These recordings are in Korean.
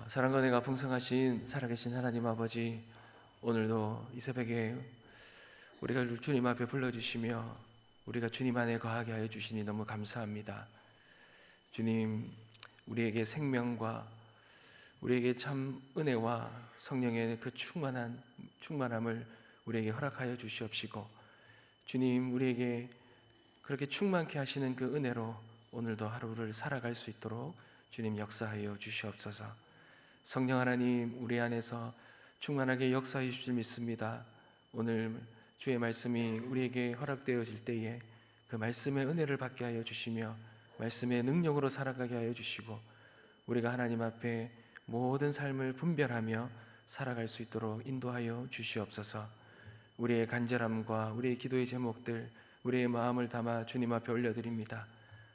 사랑과 은혜가 풍성하신 살아계신 하나님 아버지, 오늘도 이 새벽에 우리가 주님 앞에 불러주시며 우리가 주님 안에 거하게 하여 주시니 너무 감사합니다. 주님, 우리에게 생명과 우리에게 참 은혜와 성령의 그 충만함을 우리에게 허락하여 주시옵시고, 주님, 우리에게 그렇게 충만케 하시는 그 은혜로 오늘도 하루를 살아갈 수 있도록 주님 역사하여 주시옵소서. 성령 하나님, 우리 안에서 충만하게 역사해 주실 줄 믿습니다. 오늘 주의 말씀이 우리에게 허락되어질 때에 그 말씀의 은혜를 받게 하여 주시며 말씀의 능력으로 살아가게 하여 주시고, 우리가 하나님 앞에 모든 삶을 분별하며 살아갈 수 있도록 인도하여 주시옵소서. 우리의 간절함과 우리의 기도의 제목들, 우리의 마음을 담아 주님 앞에 올려드립니다.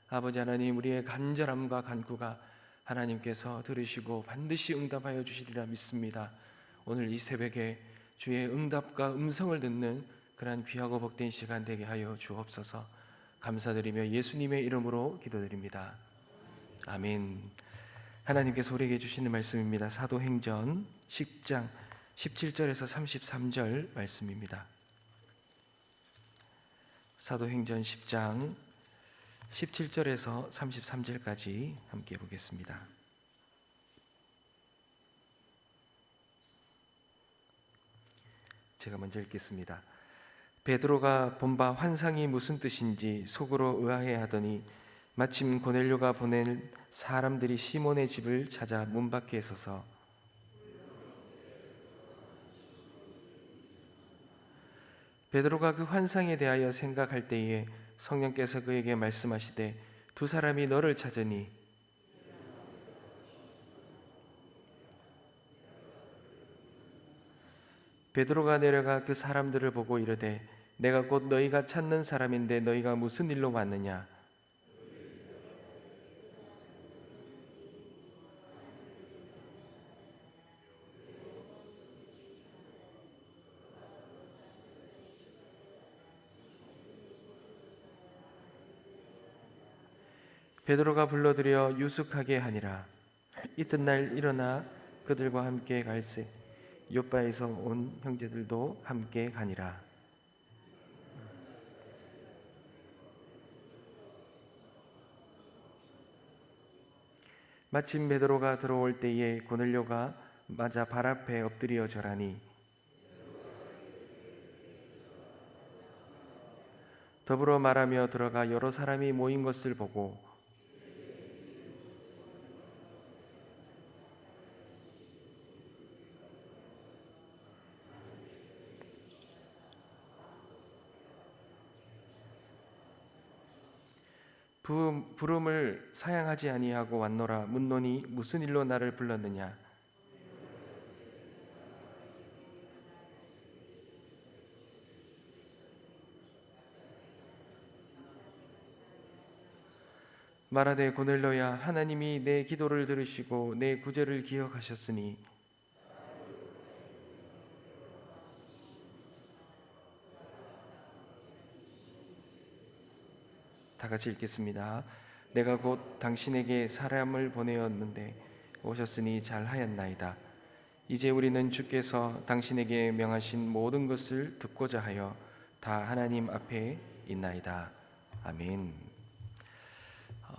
아버지 하나님, 우리의 간절함과 간구가 하나님께서 들으시고 반드시 응답하여 주시리라 믿습니다. 오늘 이 새벽에 주의 응답과 음성을 듣는 그러한 귀하고 복된 시간 되게 하여 주옵소서. 감사드리며 예수님의 이름으로 기도드립니다. 아멘. 하나님께서 우리에게 주시는 말씀입니다. 사도행전 10장 17절에서 33절 말씀입니다. 사도행전 10장 17절에서 33절까지 함께 보겠습니다. 제가 먼저 읽겠습니다. 베드로가 본 바 환상이 무슨 뜻인지 속으로 의아해 하더니 마침 고넬료가 보낸 사람들이 시몬의 집을 찾아 문 밖에 서서 베드로가 그 환상에 대하여 생각할 때에 성령께서 그에게 말씀하시되 두 사람이 너를 찾으니 베드로가 내려가 그 사람들을 보고 이르되 내가 곧 너희가 찾는 사람인데 너희가 무슨 일로 왔느냐. 베드로가 불러들여 유숙하게 하니라. 이튿날 일어나 그들과 함께 갈새 요바에서 온 형제들도 함께 가니라. 마침 베드로가 들어올 때에 고넬료가 맞아 발 앞에 엎드려 절하니 더불어 말하며 들어가 여러 사람이 모인 것을 보고 부름을 사양하지 아니하고 왔노라. 묻노니 무슨 일로 나를 불렀느냐. 말하되 고넬료야, 하나님이 내 기도를 들으시고 내 구제를 기억하셨으니 다 같이 읽겠습니다. 내가 곧 당신에게 사람을 보내었는데 오셨으니 잘하였나이다. 이제 우리는 주께서 당신에게 명하신 모든 것을 듣고자 하여 다 하나님 앞에 있나이다. 아멘.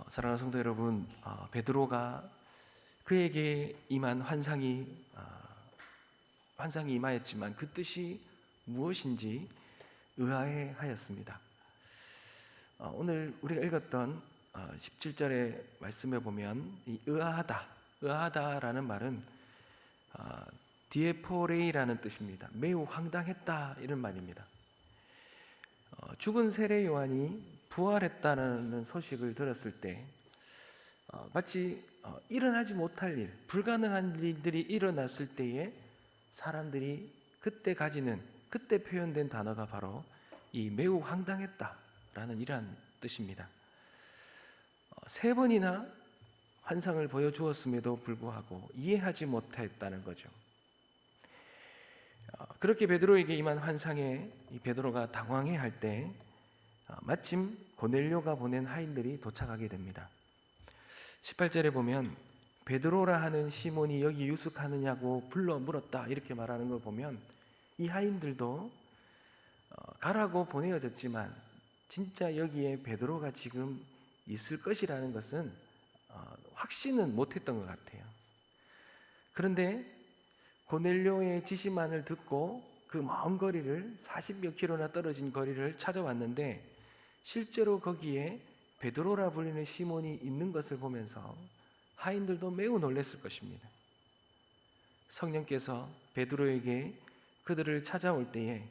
사랑하는 성도 여러분, 베드로가 그에게 임한 환상이 임하였지만 그 뜻이 무엇인지 의아해하였습니다. 오늘 우리가 읽었던 17절의 말씀에 보면 이 의아하다라는 말은 디에포레이라는 뜻입니다. 매우 황당했다 이런 말입니다. 죽은 세례 요한이 부활했다는 소식을 들었을 때 마치 일어나지 못할 일, 불가능한 일들이 일어났을 때에 사람들이 그때 표현된 단어가 바로 이 매우 황당했다라는 이러한 뜻입니다. 3번이나 환상을 보여주었음에도 불구하고 이해하지 못했다는 거죠. 그렇게 베드로에게 임한 환상에 이 베드로가 당황해할 때 마침 고넬료가 보낸 하인들이 도착하게 됩니다. 18절에 보면 베드로라 하는 시몬이 여기 유숙하느냐고 불러 물었다 이렇게 말하는 걸 보면 이 하인들도 가라고 보내어졌지만 진짜 여기에 베드로가 지금 있을 것이라는 것은 확신은 못했던 것 같아요. 그런데 고넬료의 지시만을 듣고 그 먼 거리를 40여 킬로나 떨어진 거리를 찾아왔는데 실제로 거기에 베드로라 불리는 시몬이 있는 것을 보면서 하인들도 매우 놀랐을 것입니다. 성령께서 베드로에게 그들을 찾아올 때에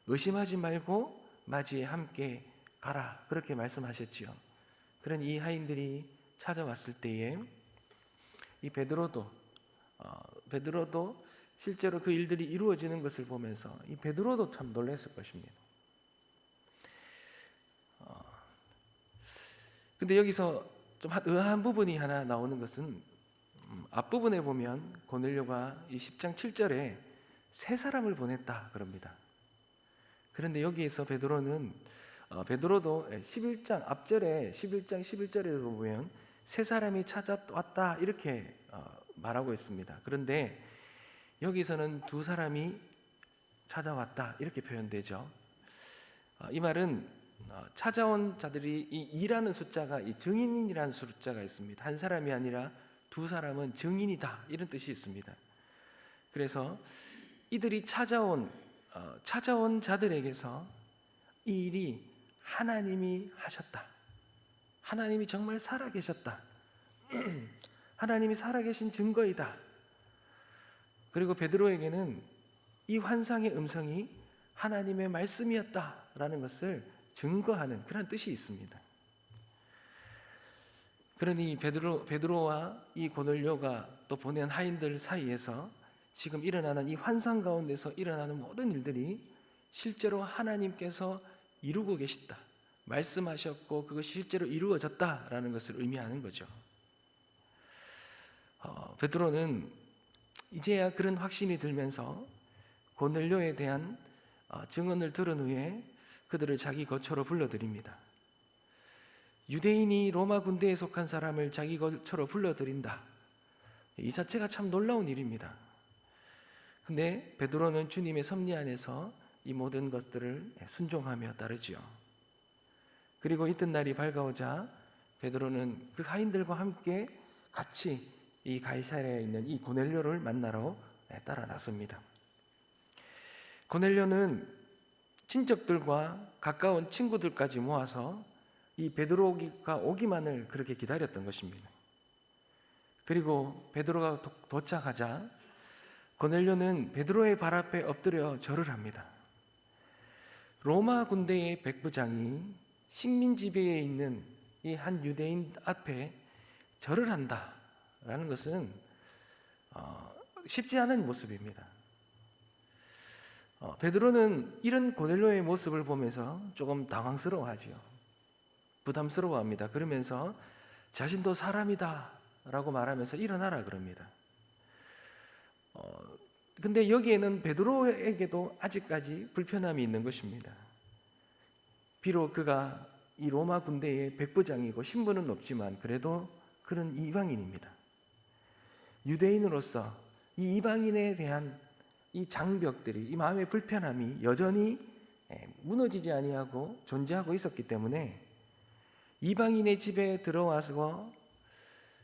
의심하지 말고 맞이에 함께 가라 그렇게 말씀하셨지요. 그런 이 하인들이 찾아왔을 때에 이 베드로도 실제로 그 일들이 이루어지는 것을 보면서 이 베드로도 참 놀랐을 것입니다. 근데 여기서 좀 의아한 부분이 하나 나오는 것은 앞부분에 보면 고넬료가 이 10장 7절에 세 사람을 보냈다 그럽니다. 그런데 여기에서 베드로도 11장 앞절에 11장 11절에 보면 세 사람이 찾아왔다 이렇게 말하고 있습니다. 그런데 여기서는 두 사람이 찾아왔다 이렇게 표현되죠. 이 말은 찾아온 자들이 이 2라는 숫자가 이 증인이라는 숫자가 있습니다. 한 사람이 아니라 두 사람은 증인이다 이런 뜻이 있습니다. 그래서 이들이 찾아온 자들에게서 이 일이 하나님이 하셨다. 하나님이 정말 살아계셨다. 하나님이 살아계신 증거이다. 그리고 베드로에게는 이 환상의 음성이 하나님의 말씀이었다라는 것을 증거하는 그런 뜻이 있습니다. 그러니 베드로와 이 고넬료가 또 보낸 하인들 사이에서 지금 일어나는 이 환상 가운데서 일어나는 모든 일들이 실제로 하나님께서 이루고 계시다, 말씀하셨고 그것이 실제로 이루어졌다라는 것을 의미하는 거죠. 베드로는 이제야 그런 확신이 들면서 고넬료에 대한 증언을 들은 후에 그들을 자기 거처로 불러들입니다. 유대인이 로마 군대에 속한 사람을 자기 거처로 불러들인다. 이 자체가 참 놀라운 일입니다. 근데 베드로는 주님의 섭리 안에서 이 모든 것들을 순종하며 따르지요. 그리고 이튿날이 밝아오자 베드로는 그 하인들과 함께 같이 이 가이사랴에 있는 이 고넬료를 만나러 따라 나섭니다. 고넬료는 친척들과 가까운 친구들까지 모아서 이 베드로가 오기만을 그렇게 기다렸던 것입니다. 그리고 베드로가 도착하자 고넬료는 베드로의 발 앞에 엎드려 절을 합니다. 로마 군대의 백부장이 식민 지배에 있는 이 한 유대인 앞에 절을 한다라는 것은 쉽지 않은 모습입니다. 베드로는 이런 고넬료의 모습을 보면서 조금 당황스러워하지요. 부담스러워합니다. 그러면서 자신도 사람이다 라고 말하면서 일어나라 그럽니다. 근데 여기에는 베드로에게도 아직까지 불편함이 있는 것입니다. 비록 그가 이 로마 군대의 백부장이고 신분은 없지만 그래도 그는 이방인입니다. 유대인으로서 이 이방인에 대한 이 장벽들이, 이 마음의 불편함이 여전히 무너지지 아니하고 존재하고 있었기 때문에 이방인의 집에 들어와서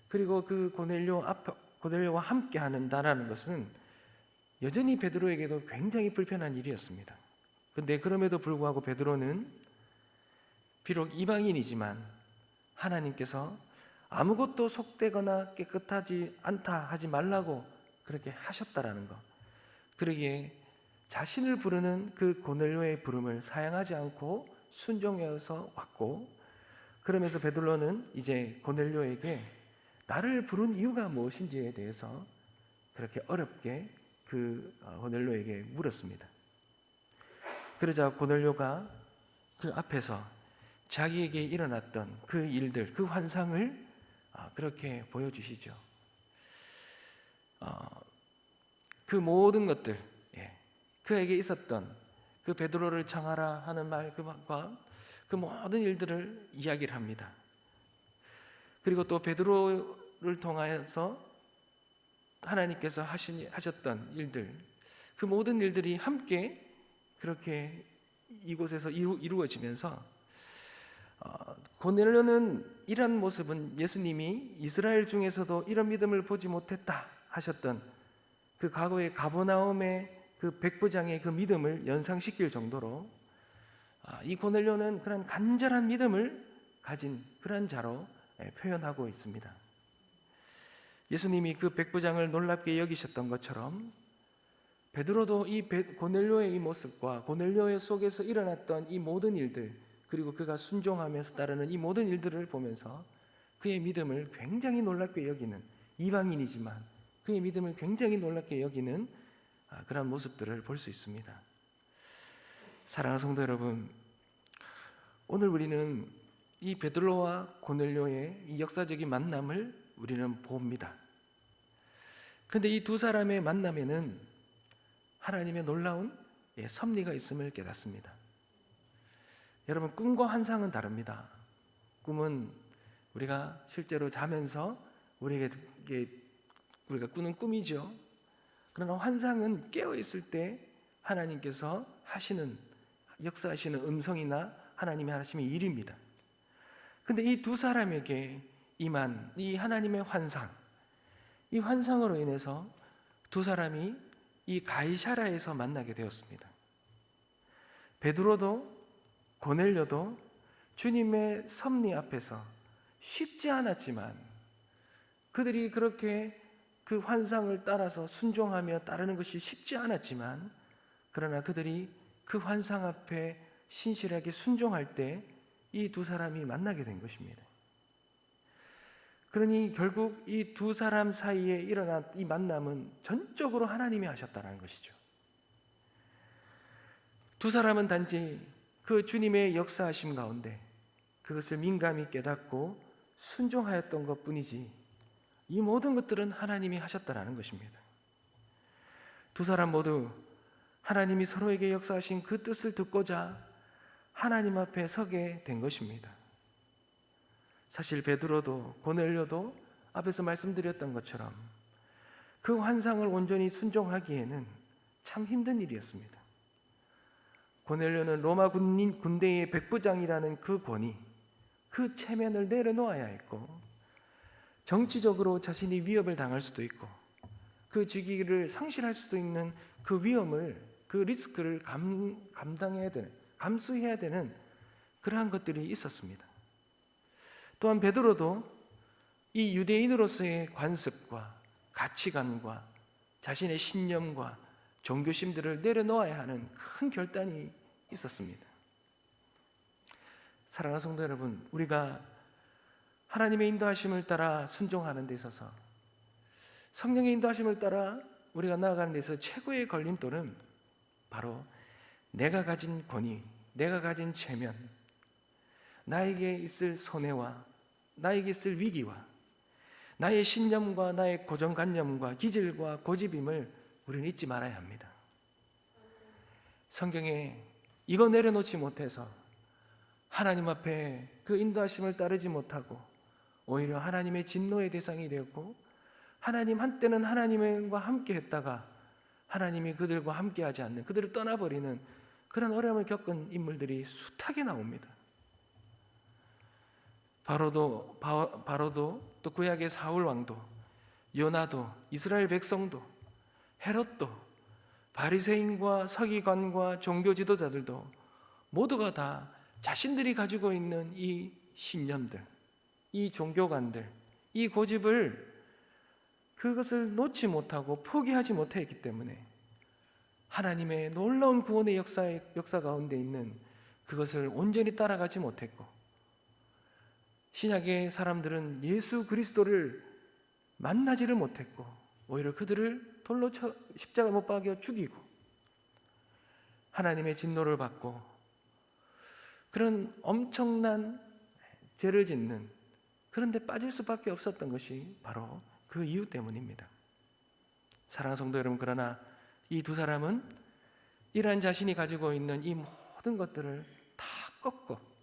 그리고 그 고넬료와 함께 한다는 것은 여전히 베드로에게도 굉장히 불편한 일이었습니다. 그런데 그럼에도 불구하고 베드로는 비록 이방인이지만 하나님께서 아무것도 속되거나 깨끗하지 않다 하지 말라고 그렇게 하셨다라는 것, 그러기에 자신을 부르는 그 고넬료의 부름을 사양하지 않고 순종해서 왔고, 그러면서 베드로는 이제 고넬료에게 나를 부른 이유가 무엇인지에 대해서 그렇게 어렵게 그 고넬료에게 물었습니다. 그러자 고넬료가 그 앞에서 자기에게 일어났던 그 일들, 그 환상을 그렇게 보여주시죠. 그 모든 것들, 그에게 있었던 그 베드로를 청하라 하는 말과 그 모든 일들을 이야기를 합니다. 그리고 또 베드로를 통하여서 하나님께서 하셨던 일들, 그 모든 일들이 함께 그렇게 이곳에서 이루어지면서 고넬료는 이런 모습은 예수님이 이스라엘 중에서도 이런 믿음을 보지 못했다 하셨던 그 과거의 가버나움의 그 백부장의 그 믿음을 연상시킬 정도로 이 고넬료는 그런 간절한 믿음을 가진 그런 자로 표현하고 있습니다. 예수님이 그 백부장을 놀랍게 여기셨던 것처럼 베드로도 이 고넬료의 이 모습과 고넬료의 속에서 일어났던 이 모든 일들, 그리고 그가 순종하면서 따르는 이 모든 일들을 보면서 그의 믿음을 굉장히 놀랍게 여기는, 이방인이지만 그의 믿음을 굉장히 놀랍게 여기는 그런 모습들을 볼 수 있습니다. 사랑하는 성도 여러분, 오늘 우리는 이 베드로와 고넬료의 이 역사적인 만남을 우리는 봅니다. 그런데 이 두 사람의 만남에는 하나님의 놀라운 섭리가 있음을 깨닫습니다. 여러분, 꿈과 환상은 다릅니다. 꿈은 우리가 실제로 자면서 우리가 꾸는 꿈이죠. 그러나 환상은 깨어있을 때 하나님께서 역사하시는 음성이나 하나님이 하시는 일입니다. 근데 이 두 사람에게 임한 이 하나님의 환상, 이 환상으로 인해서 두 사람이 이 가이사랴에서 만나게 되었습니다. 베드로도 고넬료도 주님의 섭리 앞에서 쉽지 않았지만, 그들이 그렇게 그 환상을 따라서 순종하며 따르는 것이 쉽지 않았지만, 그러나 그들이 그 환상 앞에 신실하게 순종할 때 이 두 사람이 만나게 된 것입니다. 그러니 결국 이 두 사람 사이에 일어난 이 만남은 전적으로 하나님이 하셨다는 것이죠. 두 사람은 단지 그 주님의 역사하심 가운데 그것을 민감히 깨닫고 순종하였던 것뿐이지, 이 모든 것들은 하나님이 하셨다는 것입니다. 두 사람 모두 하나님이 서로에게 역사하신 그 뜻을 듣고자 하나님 앞에 서게 된 것입니다. 사실 베드로도 고넬료도 앞에서 말씀드렸던 것처럼 그 환상을 온전히 순종하기에는 참 힘든 일이었습니다. 고넬료는 로마 군대의 백부장이라는 그 권위, 그 체면을 내려놓아야 했고, 정치적으로 자신이 위협을 당할 수도 있고, 그 직위를 상실할 수도 있는 그 위험을, 그 리스크를 감수해야 되는 그러한 것들이 있었습니다. 또한 베드로도 이 유대인으로서의 관습과 가치관과 자신의 신념과 종교심들을 내려놓아야 하는 큰 결단이 있었습니다. 사랑하는 성도 여러분, 우리가 하나님의 인도하심을 따라 순종하는 데 있어서, 성령의 인도하심을 따라 우리가 나아가는 데 있어서 최고의 걸림돌은 바로 내가 가진 권위, 내가 가진 체면, 나에게 있을 손해와 나에게 있을 위기와 나의 신념과 나의 고정관념과 기질과 고집임을 우리는 잊지 말아야 합니다. 성경에 이거 내려놓지 못해서 하나님 앞에 그 인도하심을 따르지 못하고 오히려 하나님의 진노의 대상이 되었고, 하나님 한때는 하나님과 함께 했다가 하나님이 그들과 함께하지 않는, 그들을 떠나버리는 그런 어려움을 겪은 인물들이 숱하게 나옵니다. 바로도 또 구약의 사울 왕도, 요나도, 이스라엘 백성도, 헤롯도, 바리새인과 서기관과 종교 지도자들도 모두가 다 자신들이 가지고 있는 이 신념들, 이 종교관들, 이 고집을, 그것을 놓지 못하고 포기하지 못했기 때문에 하나님의 놀라운 구원의 역사 가운데 있는 그것을 온전히 따라가지 못했고, 신약의 사람들은 예수 그리스도를 만나지를 못했고 오히려 그들을 돌로 십자가 못 박여 죽이고 하나님의 진노를 받고 그런 엄청난 죄를 짓는, 그런데 빠질 수밖에 없었던 것이 바로 그 이유 때문입니다. 사랑하는 성도 여러분, 그러나 이 두 사람은 이러한 자신이 가지고 있는 이 모든 것들을 다 꺾고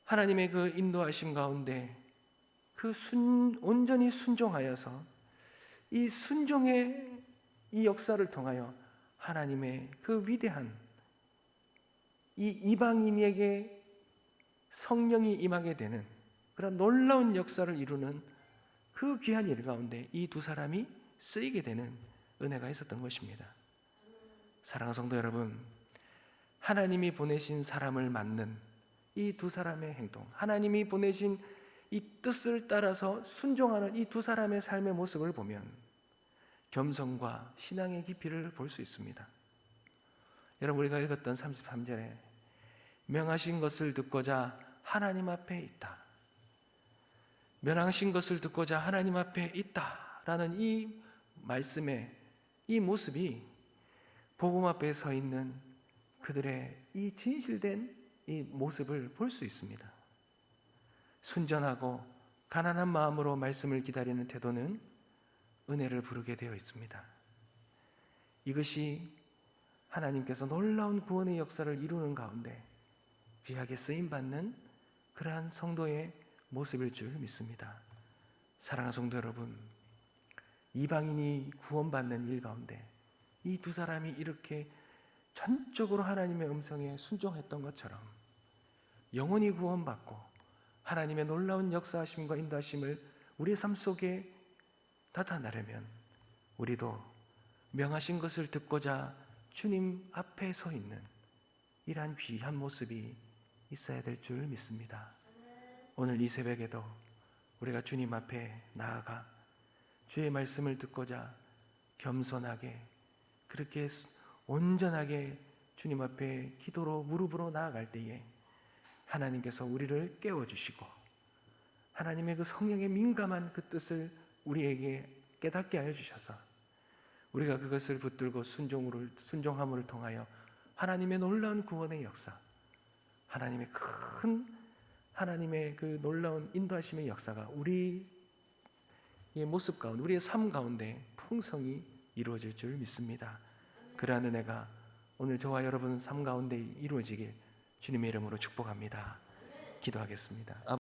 하나님의 그 인도하심 가운데 온전히 순종하여서 이 순종의 이 역사를 통하여 하나님의 그 위대한 이 이방인에게 성령이 임하게 되는 그런 놀라운 역사를 이루는 그 귀한 일 가운데 이 두 사람이 쓰이게 되는 은혜가 있었던 것입니다. 사랑하는 성도 여러분, 하나님이 보내신 사람을 맞는 이 두 사람의 행동, 하나님이 보내신 이 뜻을 따라서 순종하는 이 두 사람의 삶의 모습을 보면 겸손과 신앙의 깊이를 볼 수 있습니다. 여러분, 우리가 읽었던 33절에 명하신 것을 듣고자 하나님 앞에 있다, 명하신 것을 듣고자 하나님 앞에 있다라는 이 말씀의 이 모습이 복음 앞에 서 있는 그들의 이 진실된 이 모습을 볼 수 있습니다. 순전하고 가난한 마음으로 말씀을 기다리는 태도는 은혜를 부르게 되어 있습니다. 이것이 하나님께서 놀라운 구원의 역사를 이루는 가운데 귀하게 쓰임받는 그러한 성도의 모습일 줄 믿습니다. 사랑하는 성도 여러분, 이방인이 구원받는 일 가운데 이 두 사람이 이렇게 전적으로 하나님의 음성에 순종했던 것처럼 영원히 구원받고 하나님의 놀라운 역사하심과 인도하심을 우리의 삶 속에 나타나려면 우리도 명하신 것을 듣고자 주님 앞에 서 있는 이러한 귀한 모습이 있어야 될 줄 믿습니다. 오늘 이 새벽에도 우리가 주님 앞에 나아가 주의 말씀을 듣고자 겸손하게 그렇게 온전하게 주님 앞에 기도로 무릎으로 나아갈 때에 하나님께서 우리를 깨워주시고 하나님의 그 성령의 민감한 그 뜻을 우리에게 깨닫게 하여 주셔서 우리가 그것을 붙들고 순종함을 통하여 하나님의 놀라운 구원의 역사, 하나님의 그 놀라운 인도하심의 역사가 우리의 모습 가운데, 우리의 삶 가운데 풍성히 이루어질 줄 믿습니다. 그러한 은혜가 오늘 저와 여러분 삶 가운데 이루어지길 주님의 이름으로 축복합니다. 기도하겠습니다.